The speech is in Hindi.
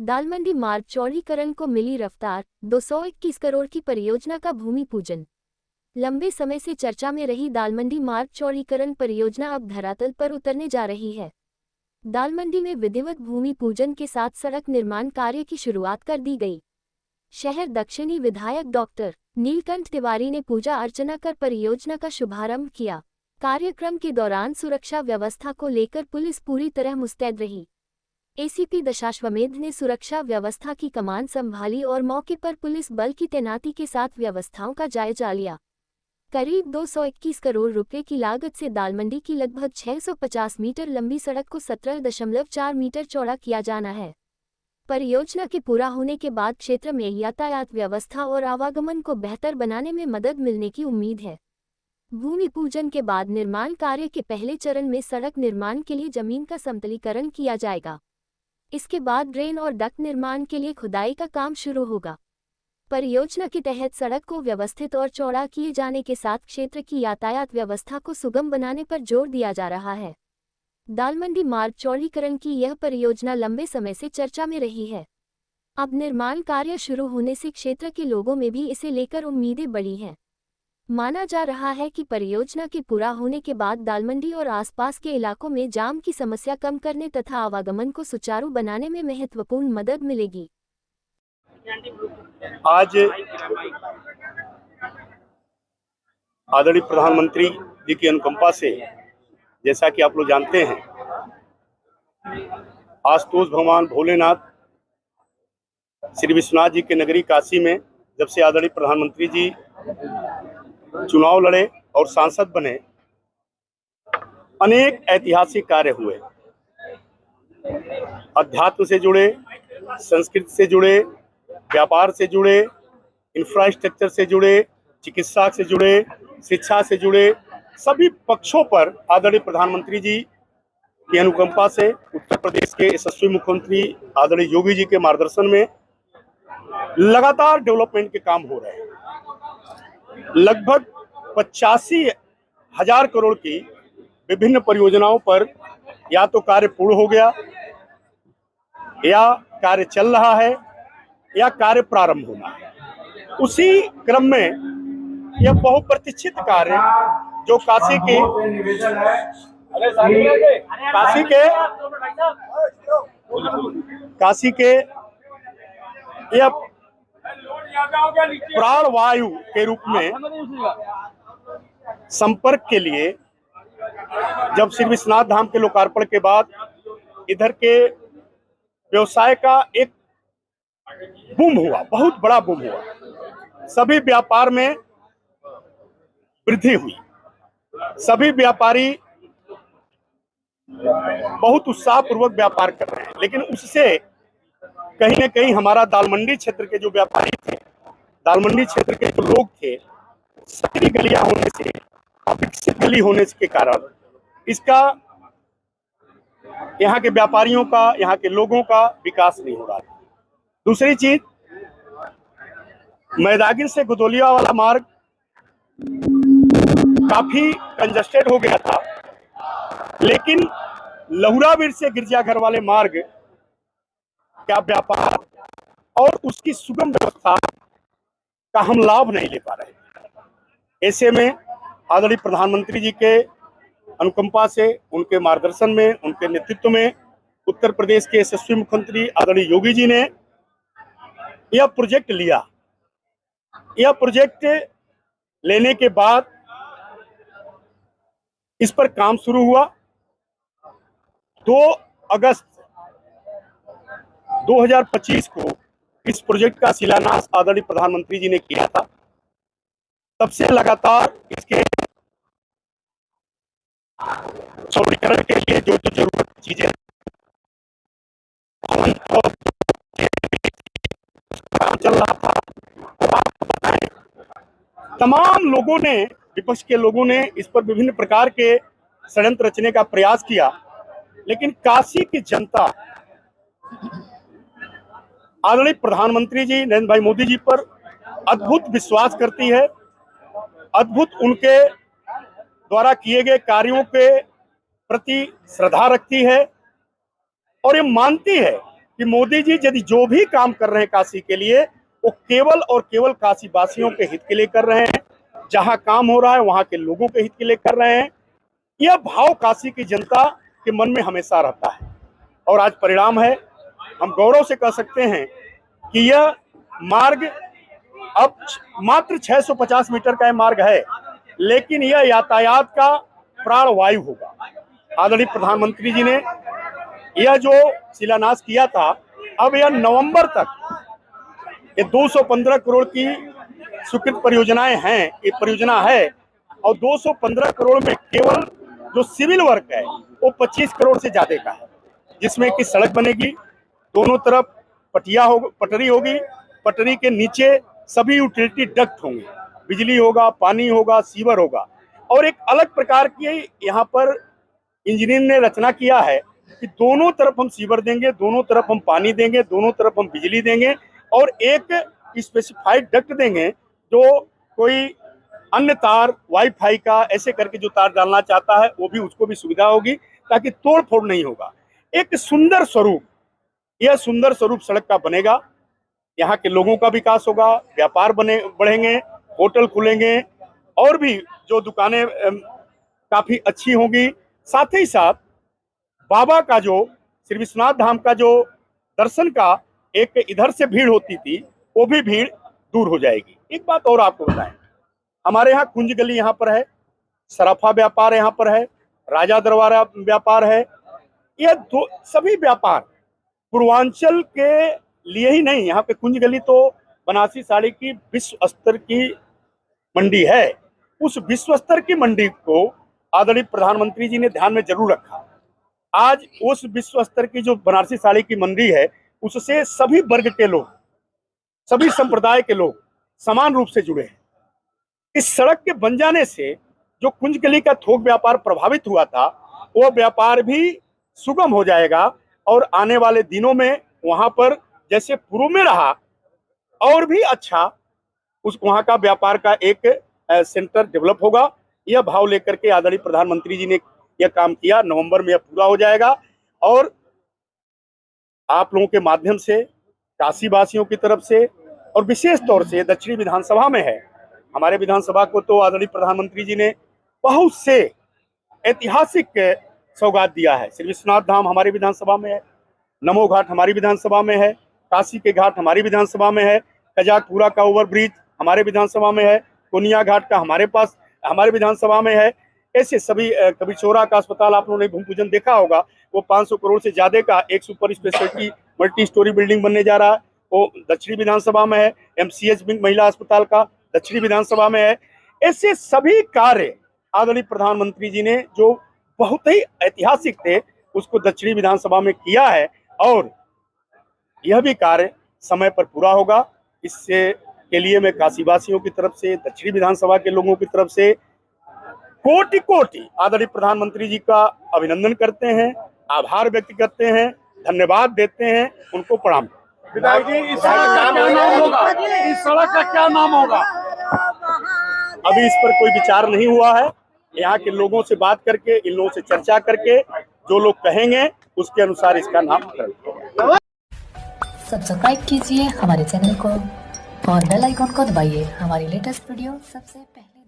दाल मंडी मार्ग चौड़ीकरण को मिली रफ्तार, 221 करोड़ की परियोजना का भूमि पूजन। लंबे समय से चर्चा में रही दाल मंडी मार्ग चौड़ीकरण परियोजना अब धरातल पर उतरने जा रही है। दाल मंडी में विधिवत भूमि पूजन के साथ सड़क निर्माण कार्य की शुरुआत कर दी गई। शहर दक्षिणी विधायक डॉक्टर नीलकंठ तिवारी ने पूजा अर्चना कर परियोजना का शुभारंभ किया। कार्यक्रम के दौरान सुरक्षा व्यवस्था को लेकर पुलिस पूरी तरह मुस्तैद रही। एसीपी दशाश्वमेध ने सुरक्षा व्यवस्था की कमान संभाली और मौके पर पुलिस बल की तैनाती के साथ व्यवस्थाओं का जायजा लिया। करीब 221 करोड़ रुपए की लागत से दाल मंडी की लगभग 650 मीटर लंबी सड़क को 17.4 मीटर चौड़ा किया जाना है। परियोजना के पूरा होने के बाद क्षेत्र में यातायात व्यवस्था और आवागमन को बेहतर बनाने में मदद मिलने की उम्मीद है। भूमि पूजन के बाद निर्माण कार्य के पहले चरण में सड़क निर्माण के लिए जमीन का समतलीकरण किया जाएगा। इसके बाद ड्रेन और डक्ट निर्माण के लिए खुदाई का काम शुरू होगा। परियोजना के तहत सड़क को व्यवस्थित और चौड़ा किए जाने के साथ क्षेत्र की यातायात व्यवस्था को सुगम बनाने पर जोर दिया जा रहा है। दाल मंडी मार्ग चौड़ीकरण की यह परियोजना लंबे समय से चर्चा में रही है। अब निर्माण कार्य शुरू होने से क्षेत्र के लोगों में भी इसे लेकर उम्मीदें बढ़ी हैं। माना जा रहा है कि परियोजना के पूरा होने के बाद दाल मंडी और आसपास के इलाकों में जाम की समस्या कम करने तथा आवागमन को सुचारू बनाने में महत्वपूर्ण मदद मिलेगी। आज आदरणीय प्रधानमंत्री जी की अनुकंपा से, जैसा कि आप लोग जानते हैं, आशुतोष भगवान भोलेनाथ श्री विश्वनाथ जी के नगरी काशी में जब से आदरणीय प्रधानमंत्री जी चुनाव लड़े और सांसद बने, अनेक ऐतिहासिक कार्य हुए। अध्यात्म से जुड़े, संस्कृति से जुड़े, व्यापार से जुड़े, इंफ्रास्ट्रक्चर से जुड़े, चिकित्सा से जुड़े, शिक्षा से जुड़े, सभी पक्षों पर आदरणीय प्रधानमंत्री जी की अनुकंपा से उत्तर प्रदेश के यशस्वी मुख्यमंत्री आदरणीय योगी जी के मार्गदर्शन में लगातार डेवलपमेंट के काम हो रहे हैं। लगभग 85,000 करोड़ की विभिन्न परियोजनाओं पर या तो कार्य पूर्ण हो गया, या कार्य चल रहा है, या कार्य प्रारंभ होना है। उसी क्रम में यह बहुप्रतीक्षित कार्य जो काशी के यह प्राण वायु के रूप में संपर्क के लिए, जब श्री विश्वनाथ धाम के लोकार्पण के बाद इधर के व्यवसाय का एक बूम हुआ, बहुत बड़ा बूम हुआ। सभी व्यापार में वृद्धि हुई, सभी व्यापारी बहुत उत्साहपूर्वक व्यापार कर रहे हैं। लेकिन उससे कहीं न कहीं हमारा दाल मंडी क्षेत्र के जो व्यापारी थे, दाल मंडी क्षेत्र के जो लोग थे, सकरी गलियां होने से, अविकसित गली होने के कारण इसका यहाँ के व्यापारियों का, यहाँ के लोगों का विकास नहीं हो रहा था। दूसरी चीज, मैदागिर से गुदोलिया वाला मार्ग काफी कंजस्टेड हो गया था, लेकिन लहुरावीर से गिरजाघर वाले मार्ग का व्यापार और उसकी सुगम व्यवस्था का हम लाभ नहीं ले पा रहे। ऐसे में आदरणीय प्रधानमंत्री जी के अनुकंपा से, उनके मार्गदर्शन में, उनके नेतृत्व में उत्तर प्रदेश के यशस्वी मुख्यमंत्री आदरणीय योगी जी ने यह प्रोजेक्ट लिया। यह प्रोजेक्ट लेने के बाद इस पर काम शुरू हुआ। 2 अगस्त 2025 को इस प्रोजेक्ट का शिलान्यास आदरणीय प्रधानमंत्री जी ने किया था। तब से लगातार इसके चौड़ीकरण के लिए जो जरूरत चीजें चल रहा था, तमाम लोगों ने, विपक्ष के लोगों ने इस पर विभिन्न प्रकार के षड्यंत्र रचने का प्रयास किया, लेकिन काशी की जनता आदरणीय प्रधानमंत्री जी नरेंद्र भाई मोदी जी पर अद्भुत विश्वास करती है, अद्भुत उनके द्वारा किए गए कार्यों के प्रति श्रद्धा रखती है, और ये मानती है कि मोदी जी यदि जो भी काम कर रहे हैं काशी के लिए, वो केवल और केवल काशी वासियों के हित के लिए कर रहे हैं। जहां काम हो रहा है वहां के लोगों के हित के लिए कर रहे हैं। यह भाव काशी की जनता के मन में हमेशा रहता है और आज परिणाम है। हम गौरव से कह सकते हैं कि यह मार्ग अब मात्र 650 मीटर का मार्ग है, लेकिन यह यातायात का प्राण वायु होगा। आदरणीय प्रधानमंत्री जी ने यह जो शिलान्यास किया था, अब यह नवंबर तक ये 215 करोड़ की स्वीकृत परियोजनाएं हैं, ये परियोजना है और 215 करोड़ में केवल जो सिविल वर्क है वो 25 करोड़ से ज्यादा का है, जिसमें कि सड़क बनेगी, दोनों तरफ पटरी होगी, पटरी के नीचे सभी यूटिलिटी डक्ट होंगे, बिजली होगा, पानी होगा, सीवर होगा। और एक अलग प्रकार की यहाँ पर इंजीनियर ने रचना किया है कि दोनों तरफ हम सीवर देंगे, दोनों तरफ हम पानी देंगे, दोनों तरफ हम बिजली देंगे और एक स्पेसिफाइड डक्ट देंगे। जो कोई अन्य तार वाईफाई का ऐसे करके जो तार डालना चाहता है वो भी, उसको भी सुविधा होगी, ताकि तोड़ फोड़ नहीं होगा। एक सुंदर स्वरूप, यह सुंदर स्वरूप सड़क का बनेगा। यहाँ के लोगों का विकास होगा, व्यापार बढ़ेंगे, होटल खुलेंगे और भी जो दुकानें काफी अच्छी होंगी। साथ ही साथ बाबा का जो श्री विश्वनाथ धाम का जो दर्शन का एक इधर से भीड़ होती थी, वो भी भीड़ दूर हो जाएगी। एक बात और आपको बताएं, हमारे यहाँ कुंज गली यहाँ पर है, सराफा व्यापार यहाँ पर है, राजा दरबार व्यापार है। यह सभी व्यापार पूर्वांचल के लिए ही नहीं, यहाँ पे कुंज गली तो बनारसी साड़ी की विश्व स्तर की मंडी है। उस विश्व स्तर की मंडी को आदरणीय प्रधानमंत्री जी ने ध्यान में जरूर रखा। आज उस विश्व स्तर की जो बनारसी साड़ी की मंडी है, उससे सभी वर्ग के लोग, सभी संप्रदाय के लोग समान रूप से जुड़े हैं। इस सड़क के बन जाने से जो कुंज गली का थोक व्यापार प्रभावित हुआ था, वो व्यापार भी सुगम हो जाएगा और आने वाले दिनों में वहां पर जैसे पूर्व में रहा और भी अच्छा उस वहां का व्यापार का एक सेंटर डेवलप होगा। यह भाव लेकर के आदरणीय प्रधानमंत्री जी ने यह काम किया। नवंबर में यह पूरा हो जाएगा और आप लोगों के माध्यम से, काशी वासियों की तरफ से और विशेष तौर से दक्षिणी विधानसभा में है, हमारे विधानसभा को तो आदरणीय प्रधानमंत्री जी ने बहुत से ऐतिहासिक सौगात दिया है। श्री विश्वनाथ धाम हमारी विधानसभा में है, नमो घाट हमारी विधानसभा में है, काशी के घाट हमारी विधानसभा में है, कजाकपुरा का ओवरब्रिज हमारे विधानसभा में है, कोनिया घाट का हमारे विधानसभा में है। ऐसे सभी कबीरचौरा का अस्पताल आप लोगों ने भूमि पूजन देखा होगा, वो 500 करोड़ से ज्यादा का एक super speciality multi storey building बनने जा रहा है, वो दक्षिणी विधानसभा में है। MCH महिला अस्पताल का दक्षिणी विधानसभा में है। ऐसे सभी कार्य आदरणीय प्रधानमंत्री जी ने जो बहुत ही ऐतिहासिक थे, उसको दक्षिणी विधानसभा में किया है और यह भी कार्य समय पर पूरा होगा। इससे के लिए मैं काशीवासियों की तरफ से, दक्षिणी विधानसभा के लोगों की तरफ से कोटि कोटि आदरणीय प्रधानमंत्री जी का अभिनंदन करते हैं, आभार व्यक्त करते हैं, धन्यवाद देते हैं, उनको प्रणाम। विधायक जी, इस सड़क का क्या नाम होगा? इस सड़क का क्या नाम होगा? अभी इस पर कोई विचार नहीं हुआ है। यहाँ के लोगों से बात करके, इन लोगों से चर्चा करके जो लोग कहेंगे उसके अनुसार इसका नाम करेंगे। सब्सक्राइब कीजिए हमारे चैनल को और बेल आइकॉन को दबाइए हमारी लेटेस्ट वीडियो सबसे पहले